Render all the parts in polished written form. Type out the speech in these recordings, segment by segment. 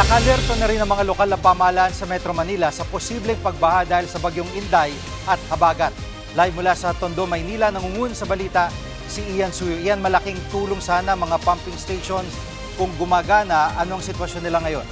Nakalerto na rin ang mga lokal na pamahalaan sa Metro Manila sa posibleng pagbaha dahil sa bagyong Inday at Habagat. Live mula sa Tondo, Maynila, nangungun sa balita si Ian Suyo. Ian, malaking tulong sana mga pumping stations kung gumagana. Anong sitwasyon nila ngayon?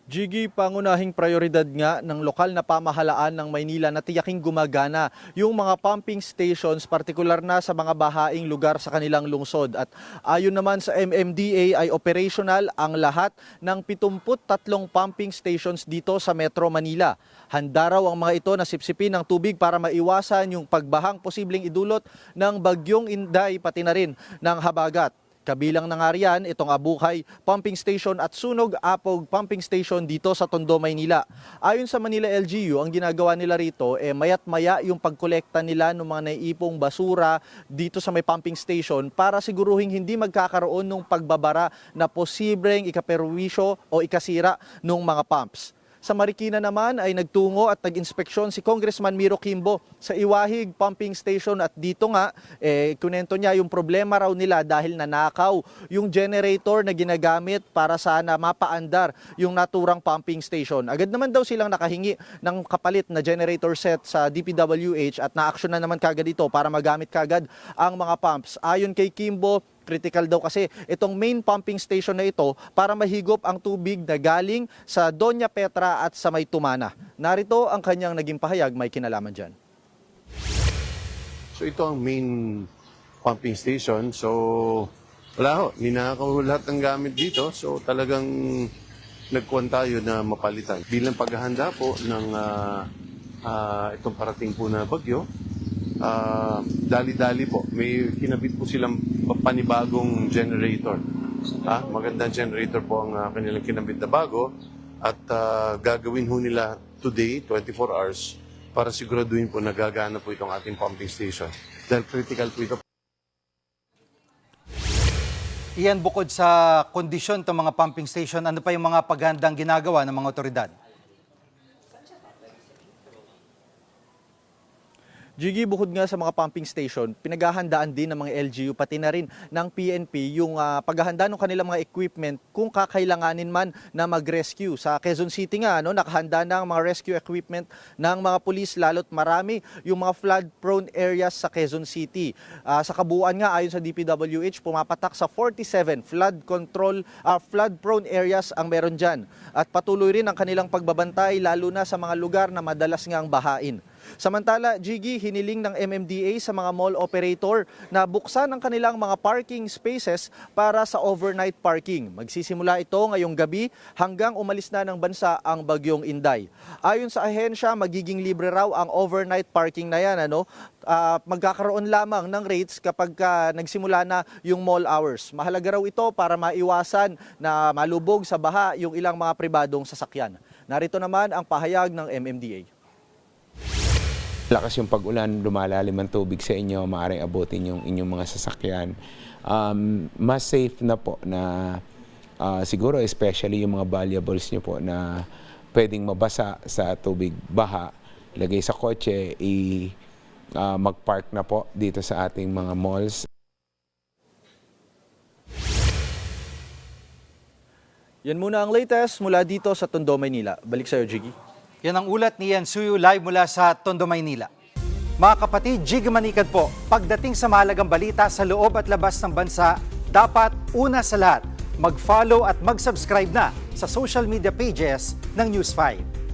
Jiggy, pangunahing prioridad nga ng lokal na pamahalaan ng Maynila na tiyaking gumagana yung mga pumping stations, partikular na sa mga bahaing lugar sa kanilang lungsod. At ayon naman sa MMDA ay operational ang lahat ng 73 pumping stations dito sa Metro Manila. Handa raw ang mga ito na sipsipin ng tubig para maiwasan yung pagbahang posibleng idulot ng bagyong Inday pati na rin ng Habagat. Kabilang na nga riyan itong Abukay Pumping Station at Sunog Apog Pumping Station dito sa Tondo, Maynila. Ayon sa Manila LGU, ang ginagawa nila rito mayat maya yung pagkolekta nila ng mga naiipong basura dito sa may pumping station para siguruhin hindi magkakaroon ng pagbabara na posibleng ikaperwisyo o ikasira ng mga pumps. Sa Marikina naman ay nagtungo at nag-inspeksyon si Congressman Miro Quimbo sa Iwahig Pumping Station at dito nga, kunento niya yung problema raw nila dahil nanakaw yung generator na ginagamit para sana mapaandar yung naturang pumping station. Agad naman daw silang nakahingi ng kapalit na generator set sa DPWH at na-action na naman kagad ito para magamit kagad ang mga pumps. Ayon kay Quimbo, critical daw kasi itong main pumping station na ito para mahigop ang tubig na galing sa Doña Petra at sa may Tumana. Narito ang kanyang naging pahayag, may kinalaman dyan. So ito ang main pumping station. So wala ho, ninakaw lahat ng gamit dito. So talagang nagkuhan tayo na mapalitan. Bilang paghahanda po ng itong parating po na bagyo, dali-dali po. May kinabit po silang panibagong generator. Magandang generator po ang kanilang kinabit na bago at gagawin ho nila today, 24 hours, para siguraduhin po na gagana po itong ating pumping station. Dahil critical po ito. Iyan, bukod sa kondisyon ng mga pumping station, ano pa yung mga paghandang ginagawa ng mga otoridad? Jiggy, bukod nga sa mga pumping station, pinaghahandaan din ng mga LGU pati na rin ng PNP yung paghahanda ng kanilang mga equipment kung kakailanganin man na mag-rescue. Sa Quezon City nga, nakahanda na ang mga rescue equipment ng mga pulis, lalo't marami yung mga flood-prone areas sa Quezon City. Sa kabuuan nga, ayon sa DPWH, pumapatak sa 47 flood-prone areas ang meron dyan. At patuloy rin ang kanilang pagbabantay, lalo na sa mga lugar na madalas ngang bahain. Samantala, Jiggy, hiniling ng MMDA sa mga mall operator na buksan ang kanilang mga parking spaces para sa overnight parking. Magsisimula ito ngayong gabi hanggang umalis na ng bansa ang bagyong Inday. Ayon sa ahensya, magiging libre raw ang overnight parking na yan. Magkakaroon lamang ng rates kapag nagsimula na yung mall hours. Mahalaga raw ito para maiwasan na malubog sa baha yung ilang mga pribadong sasakyan. Narito naman ang pahayag ng MMDA. Lakas yung pag-ulan, lumalalim ang tubig sa inyo, maaaring abutin yung inyong mga sasakyan. Mas safe na po na siguro especially yung mga valuables nyo po na pwedeng mabasa sa tubig baha, lagay sa kotse, mag-park na po dito sa ating mga malls. Yan muna ang latest mula dito sa Tondo, Maynila. Balik sa'yo, Jiggy. Yan ang ulat ni Ian Suyo live mula sa Tondo, Maynila. Mga kapatid, Jig Manikad po. Pagdating sa mahalagang balita sa loob at labas ng bansa, dapat una sa lahat, mag-follow at mag-subscribe na sa social media pages ng News 5.